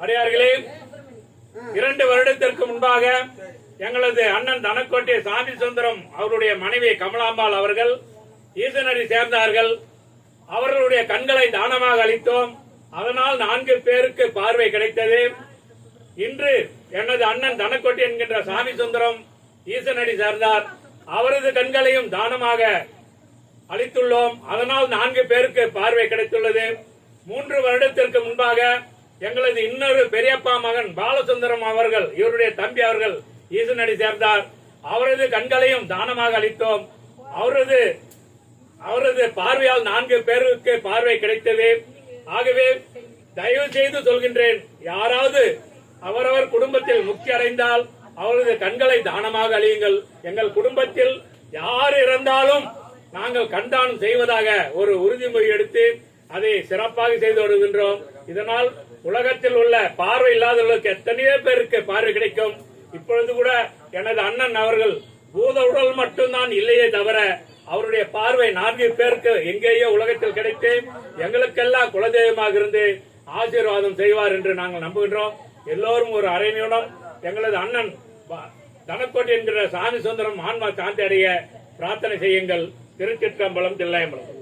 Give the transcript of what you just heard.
அடியார்களே, 2 வருடத்திற்கு முன்பாக எங்களது அண்ணன் தனக்கோட்டை சாமி சுந்தரம் அவருடைய மனைவி கமலாம்பாள் அவர்கள் ஈசனடி சேர்ந்தார்கள். அவர்களுடைய கண்களை தானமாக அளித்தோம். அதனால் 4 பேருக்கு பார்வை கிடைத்தது. இன்று எனது அண்ணன் தனக்கோட்டை என்கின்ற சாமி சுந்தரம் ஈசனடி சேர்ந்தார். அவரது கண்களையும் தானமாக அளித்துள்ளோம். அதனால் 4 பேருக்கு பார்வை கிடைத்துள்ளது. 3 வருடத்திற்கு முன்பாக எங்களது இன்னொரு பெரியப்பா மகன் பாலசுந்தரம் அவர்கள், இவருடைய தம்பி அவர்கள் ஈசனடி சேர்ந்தார். அவரது கண்களையும் தானமாக அளித்தோம். அவரது பார்வையால் 4 பேருக்கு பார்வை கிடைத்தது. ஆகவே தயவு செய்து சொல்கின்றேன், யாராவது அவரவர் குடும்பத்தில் முக்தி அடைந்தால் அவரது கண்களை தானமாக அழியுங்கள். எங்கள் குடும்பத்தில் யார் இறந்தாலும் நாங்கள் கண்தானம் செய்வதாக ஒரு உறுதிமொழி எடுத்து அதை சிறப்பாக செய்து வருகின்றோம். இதனால் உலகத்தில் உள்ள பார்வை இல்லாதவர்களுக்கு எத்தனையோ பேருக்கு பார்வை கிடைக்கும். இப்பொழுது கூட எனது அண்ணன் அவர்கள் பூத உடல் மட்டும்தான் இல்லையே தவிர அவருடைய பார்வை 4 பேருக்கு எங்கேயோ உலகத்தில் கிடைத்து எங்களுக்கெல்லாம் குலதெய்வமாக இருந்து ஆசீர்வாதம் செய்வார் என்று நாங்கள் நம்புகின்றோம். எல்லோரும் ஒரு அரை நிமிடம் எங்களது அண்ணன் தனக்கோட்டை என்கிற சாமி சுந்தரம் ஆன்மா சாந்தி அடைய பிரார்த்தனை செய்யுங்கள். திருச்சிற்றம்பலம், தில்லையம்பலம்.